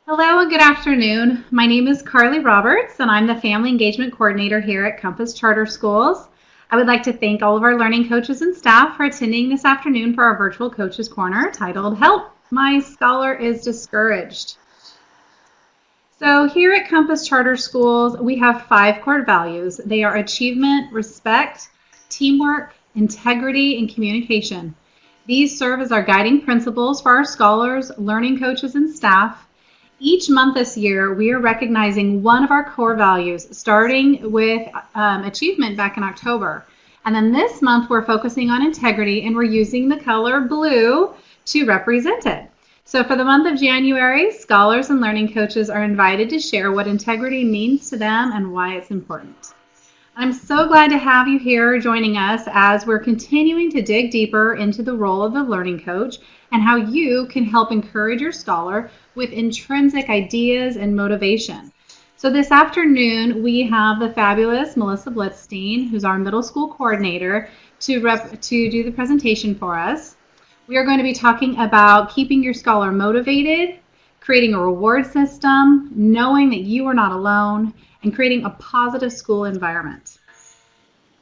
Hello and good afternoon. My name is Karle Roberts, and I'm the Family Engagement Coordinator here at Compass Charter Schools. I would like to thank all of our learning coaches and staff for attending this afternoon for our virtual Coaches Corner titled Help, My Scholar is Discouraged. So here at Compass Charter Schools, we have 5 core values. They are achievement, respect, teamwork, integrity, and communication. These serve as our guiding principles for our scholars, learning coaches, and staff. Each month this year, we are recognizing one of our core values, starting with achievement back in October. And then this month, we're focusing on integrity, and we're using the color blue to represent it. So for the month of January, scholars and learning coaches are invited to share what integrity means to them and why it's important. I'm so glad to have you here joining us as we're continuing to dig deeper into the role of the learning coach and how you can help encourage your scholar with intrinsic ideas and motivation. So this afternoon, we have the fabulous Melissa Blitzstein, who's our middle school coordinator, to do the presentation for us. We are going to be talking about keeping your scholar motivated, creating a reward system, knowing that you are not alone, and creating a positive school environment.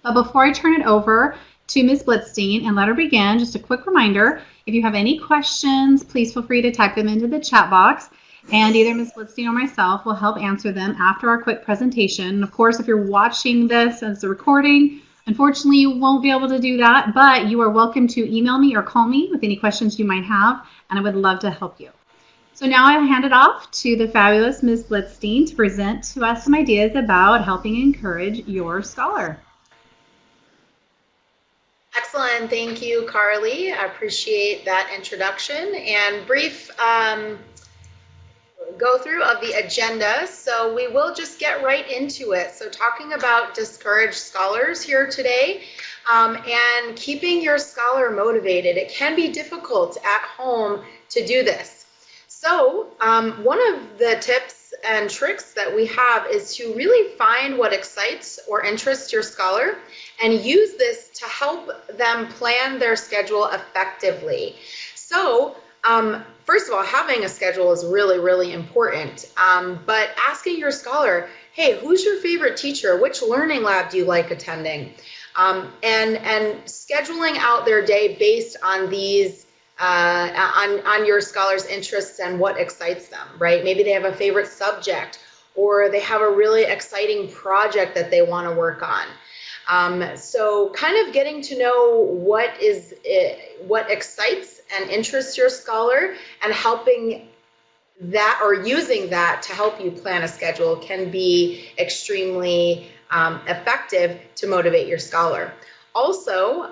But before I turn it over to Ms. Blitzstein and let her begin, just a quick reminder, if you have any questions, please feel free to type them into the chat box, and either Ms. Blitzstein or myself will help answer them after our quick presentation. And of course, if you're watching this as a recording, unfortunately, you won't be able to do that, but you are welcome to email me or call me with any questions you might have, and I would love to help you. So now I'll hand it off to the fabulous Ms. Blitzstein to present to us some ideas about helping encourage your scholar. Excellent. Thank you, Karle. I appreciate that introduction and brief go through of the agenda. So we will just get right into it. So talking about discouraged scholars here today and keeping your scholar motivated. It can be difficult at home to do this. So one of the tips and tricks that we have is to really find what excites or interests your scholar and use this to help them plan their schedule effectively. So first of all, having a schedule is really, really important, but asking your scholar, hey, who's your favorite teacher? Which learning lab do you like attending? And scheduling out their day based on these on your scholar's interests and what excites them, right? Maybe they have a favorite subject or they have a really exciting project that they want to work on. So kind of getting to know what excites and interests your scholar and helping that or using that to help you plan a schedule can be extremely effective to motivate your scholar. Also,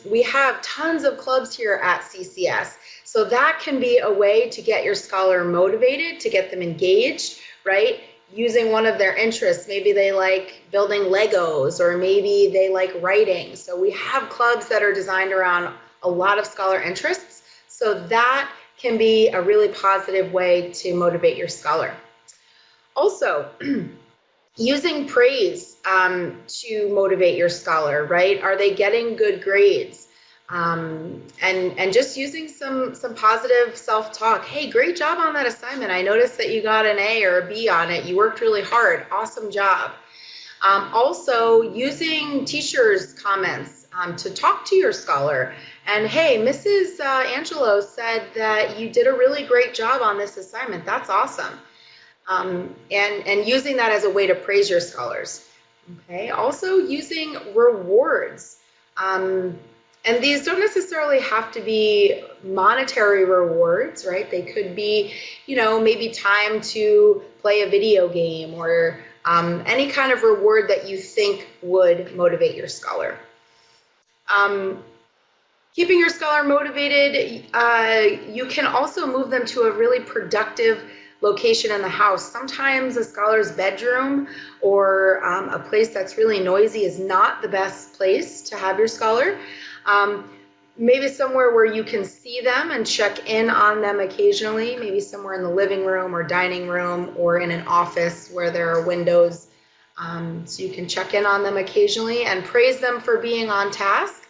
we have tons of clubs here at CCS, so that can be a way to get your scholar motivated, to get them engaged, right? Using one of their interests. Maybe they like building Legos, or maybe they like writing. So we have clubs that are designed around a lot of scholar interests, so that can be a really positive way to motivate your scholar. Also, using praise to motivate your scholar, right? Are they getting good grades? And just using some positive self-talk. Hey, great job on that assignment. I noticed that you got an A or a B on it. You worked really hard. Awesome job. Also, using teachers' comments to talk to your scholar. And hey, Mrs. Angelo said that you did a really great job on this assignment. That's awesome. And using that as a way to praise your scholars. Okay. Also using rewards. And these don't necessarily have to be monetary rewards, right? They could be, maybe time to play a video game or any kind of reward that you think would motivate your scholar. Keeping your scholar motivated, you can also move them to a really productive location in the house. Sometimes a scholar's bedroom or a place that's really noisy is not the best place to have your scholar. Maybe somewhere where you can see them and check in on them occasionally, maybe somewhere in the living room or dining room or in an office where there are windows, so you can check in on them occasionally and praise them for being on task.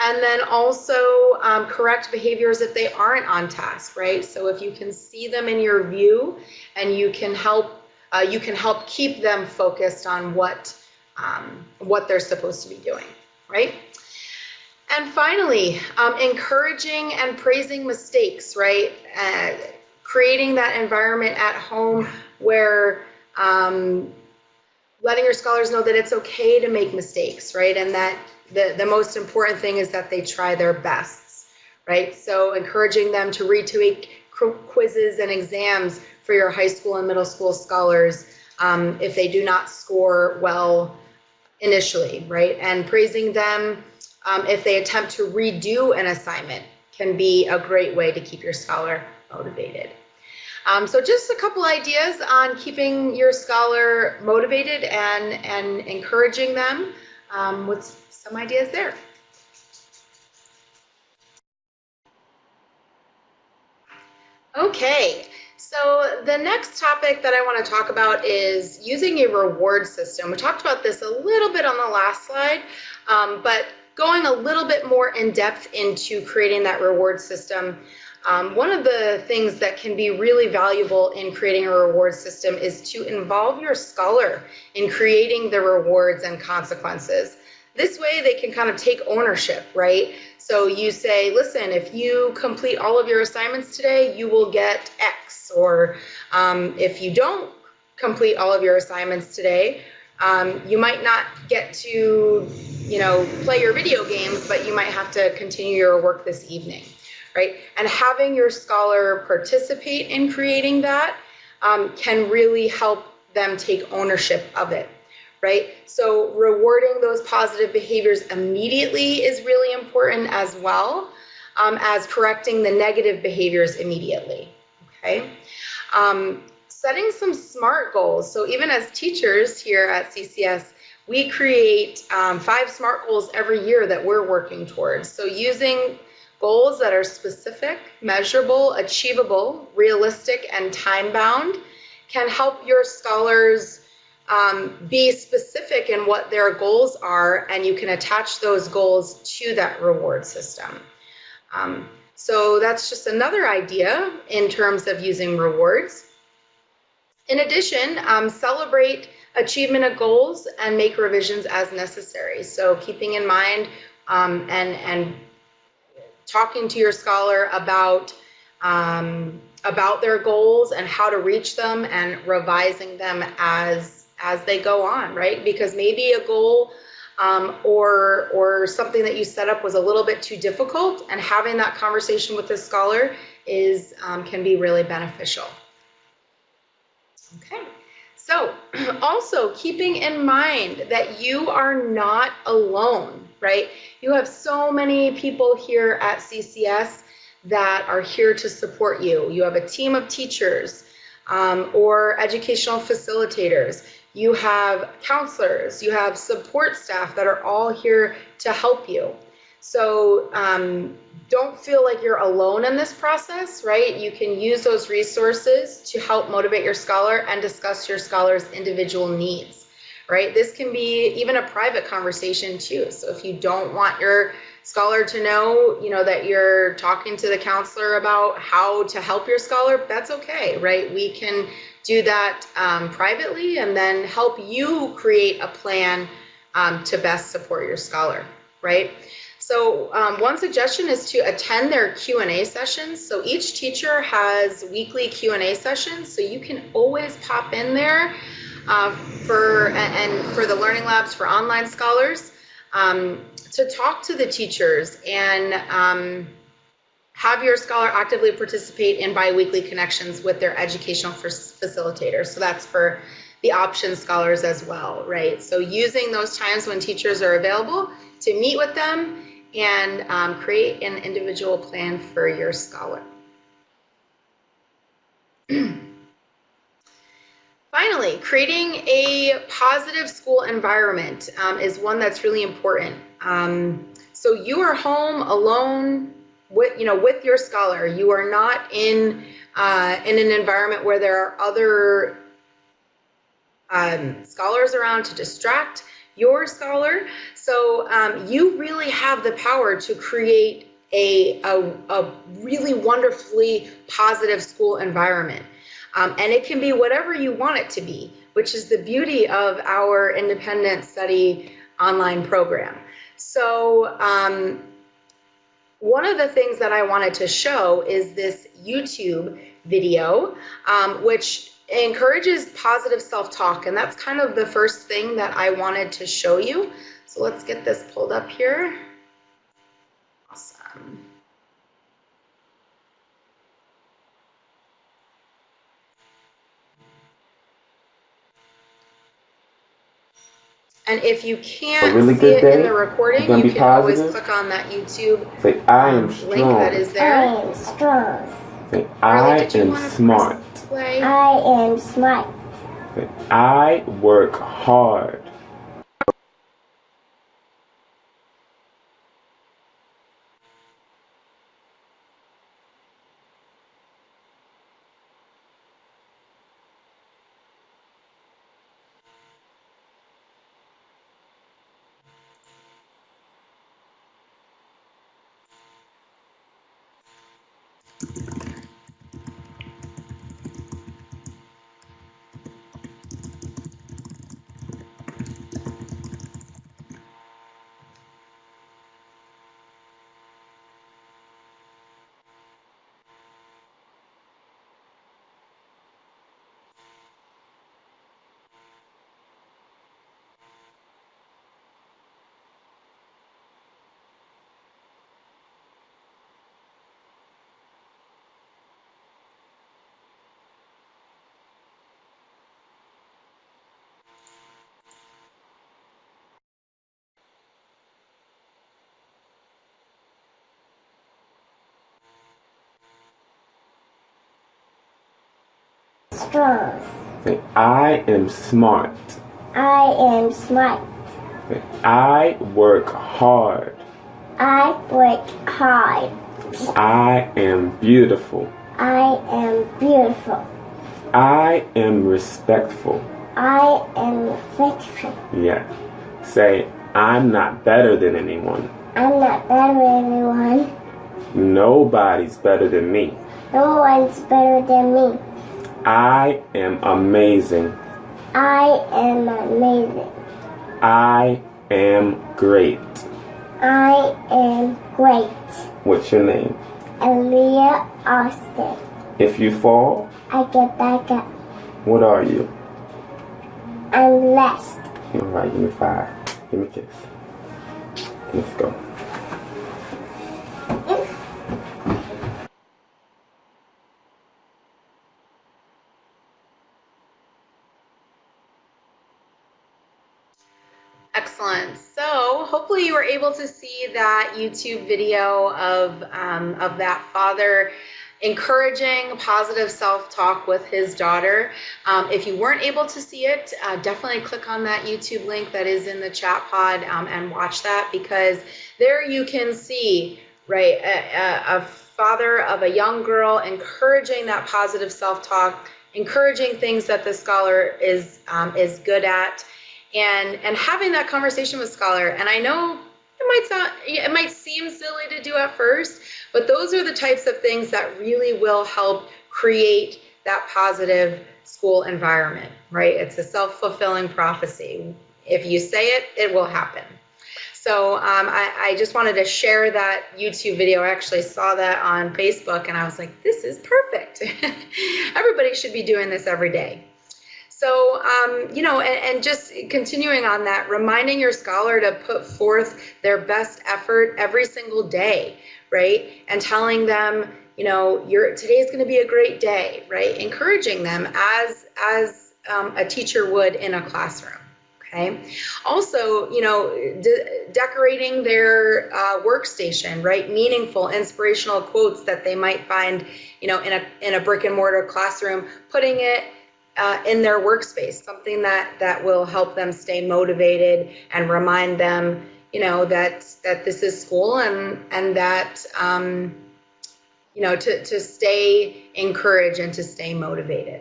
And then also correct behaviors if they aren't on task, right? So if you can see them in your view and you can help keep them focused on what they're supposed to be doing, right? And finally, encouraging and praising mistakes, right? Creating that environment at home where letting your scholars know that it's okay to make mistakes, right? And that the most important thing is that they try their best, right? So encouraging them to retake quizzes and exams for your high school and middle school scholars if they do not score well initially, right? And praising them if they attempt to redo an assignment can be a great way to keep your scholar motivated. So just a couple ideas on keeping your scholar motivated and encouraging them with some ideas there. Okay, so the next topic that I want to talk about is using a reward system. We talked about this a little bit on the last slide, but going a little bit more in depth into creating that reward system. One of the things that can be really valuable in creating a reward system is to involve your scholar in creating the rewards and consequences. This way they can kind of take ownership, right? So you say, listen, if you complete all of your assignments today, you will get X. Or if you don't complete all of your assignments today, you might not get to, play your video games, but you might have to continue your work this evening, right? And having your scholar participate in creating that can really help them take ownership of it, right? So rewarding those positive behaviors immediately is really important as well as correcting the negative behaviors immediately, okay? Setting some SMART goals. So even as teachers here at CCS, we create 5 SMART goals every year that we're working towards. So using goals that are specific, measurable, achievable, realistic, and time-bound can help your scholars be specific in what their goals are, and you can attach those goals to that reward system. So that's just another idea in terms of using rewards. In addition, celebrate achievement of goals and make revisions as necessary. So keeping in mind and talking to your scholar about their goals and how to reach them and revising them as they go on, right? Because maybe a goal or something that you set up was a little bit too difficult, and having that conversation with the scholar is can be really beneficial. Okay, so also keeping in mind that you are not alone, right? You have so many people here at CCS that are here to support you. You have a team of teachers or educational facilitators. You have counselors, you have support staff that are all here to help you. So don't feel like you're alone in this process, right? You can use those resources to help motivate your scholar and discuss your scholar's individual needs, right? This can be even a private conversation too. So if you don't want your scholar to know, that you're talking to the counselor about how to help your scholar, that's okay, right? We can do that privately and then help you create a plan to best support your scholar, right? So one suggestion is to attend their Q&A sessions. So each teacher has weekly Q&A sessions, so you can always pop in there for the Learning Labs for online scholars to talk to the teachers and have your scholar actively participate in bi-weekly connections with their educational facilitators. So that's for the option scholars as well, right? So using those times when teachers are available to meet with them and create an individual plan for your scholar. Finally, creating a positive school environment is one that's really important. So you are home alone with your scholar. You are not in an environment where there are other scholars around to distract. your scholar. So you really have the power to create a really wonderfully positive school environment. And it can be whatever you want it to be, which is the beauty of our independent study online program. So one of the things that I wanted to show is this YouTube video, which encourages positive self-talk. And that's kind of the first thing that I wanted to show you. So let's get this pulled up here. Awesome. And if you can't see it in the recording, you can always click on that YouTube link that is there. I am strong. I am smart. I am smart. I work hard. Strong. I am smart. I am smart. I work hard. I work hard. I am beautiful. I am beautiful. I am respectful. I am respectful. Yeah. Say, I'm not better than anyone. I'm not better than anyone. Nobody's better than me. No one's better than me. I am amazing. I am amazing. I am great. I am great. What's your name? Aaliyah Austin. If you fall, I get back up. what are you? I'm blessed. All right, give me 5. Give me a kiss. Let's go. Excellent. So hopefully you were able to see that YouTube video of that father encouraging positive self-talk with his daughter. If you weren't able to see it, definitely click on that YouTube link that is in the chat pod and watch that, because there you can see, right, a father of a young girl encouraging that positive self-talk, encouraging things that the scholar is good at, and having that conversation with scholar. And I know it might seem silly to do at first, but those are the types of things that really will help create that positive school environment, right? It's a self-fulfilling prophecy. If you say it, it will happen. So I just wanted to share that YouTube video. I actually saw that on Facebook and I was like, this is perfect. Everybody should be doing this every day. So, you know, and just continuing on that, reminding your scholar to put forth their best effort every single day, right? And telling them, you know, today is going to be a great day, right? Encouraging them as a teacher would in a classroom. Okay. Also, you know, decorating their workstation, right? Meaningful, inspirational quotes that they might find, you know, in a brick and mortar classroom, putting it in their workspace, something that will help them stay motivated and remind them, you know, that this is school and that, you know, to stay encouraged and to stay motivated.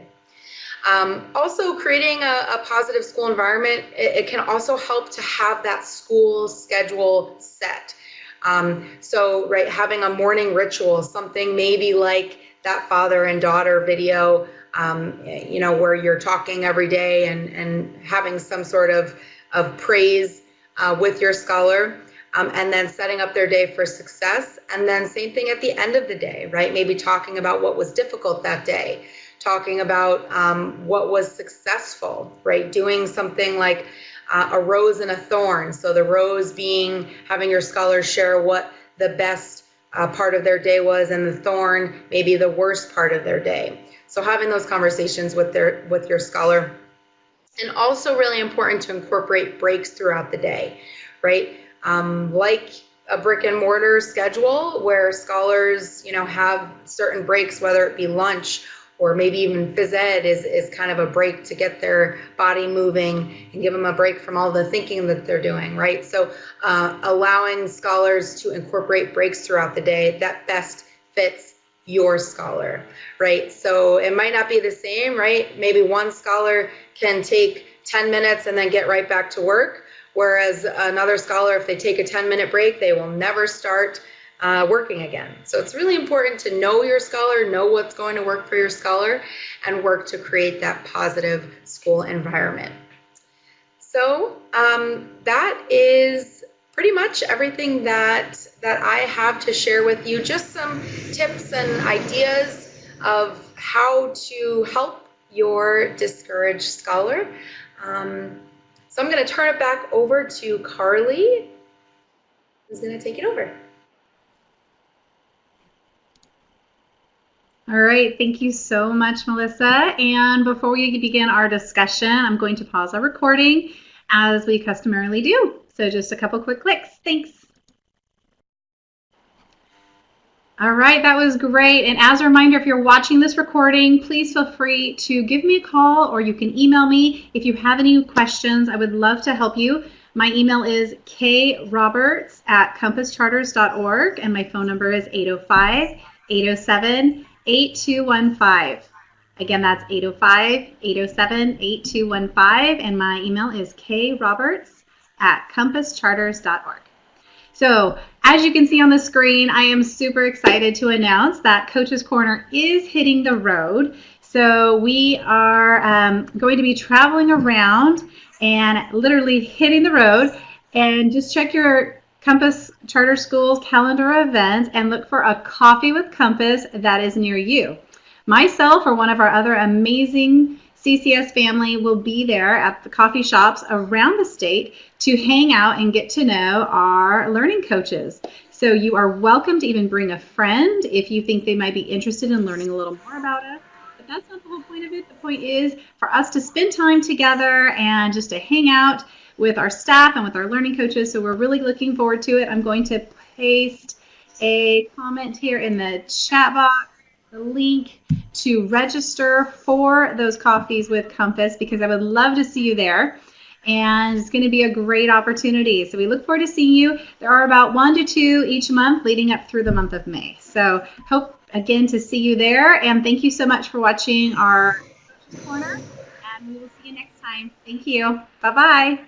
Also, creating a positive school environment, it can also help to have that school schedule set. So, right, having a morning ritual, something maybe like that father and daughter video, where you're talking every day and having some sort of praise with your scholar. And then setting up their day for success. And then same thing at the end of the day, right? Maybe talking about what was difficult that day, talking about what was successful, right? Doing something like a rose and a thorn. So the rose being having your scholars share what the best part of their day was, and the thorn maybe the worst part of their day. So having those conversations with your scholar. And also really important to incorporate breaks throughout the day, right? Like a brick and mortar schedule where scholars, have certain breaks, whether it be lunch or maybe even phys ed is kind of a break to get their body moving and give them a break from all the thinking that they're doing, right? So allowing scholars to incorporate breaks throughout the day that best fits your scholar, right? So it might not be the same, right? Maybe one scholar can take 10 minutes and then get right back to work. Whereas another scholar, if they take a 10-minute break, they will never start working again. So it's really important to know your scholar, know what's going to work for your scholar, and work to create that positive school environment. So that is pretty much everything that I have to share with you. Just some tips and ideas of how to help your discouraged scholar. So I'm going to turn it back over to Karle, who's going to take it over. All right, thank you so much, Melissa. And before we begin our discussion, I'm going to pause our recording as we customarily do. So just a couple quick clicks. Thanks. All right, that was great. And as a reminder, if you're watching this recording, please feel free to give me a call or you can email me if you have any questions. I would love to help you. My email is kroberts@compasscharters.org and my phone number is 805-807-8215. Again, that's 805-807-8215 and my email is kroberts@compasscharters.org. So as you can see on the screen, I am super excited to announce that Coach's Corner is hitting the road. So we are going to be traveling around and literally hitting the road. And just check your Compass Charter Schools calendar of events and look for a Coffee with Compass that is near you. Myself or one of our other amazing CCS family will be there at the coffee shops around the state to hang out and get to know our learning coaches. So you are welcome to even bring a friend if you think they might be interested in learning a little more about us. But that's not the whole point of it. The point is for us to spend time together and just to hang out with our staff and with our learning coaches. So we're really looking forward to it. I'm going to paste a comment here in the chat box, the link to register for those coffees with Compass, because I would love to see you there. And it's going to be a great opportunity. So we look forward to seeing you. There are about 1 to 2 each month leading up through the month of May. So hope again to see you there. And thank you so much for watching our corner. And we will see you next time. Thank you. Bye-bye.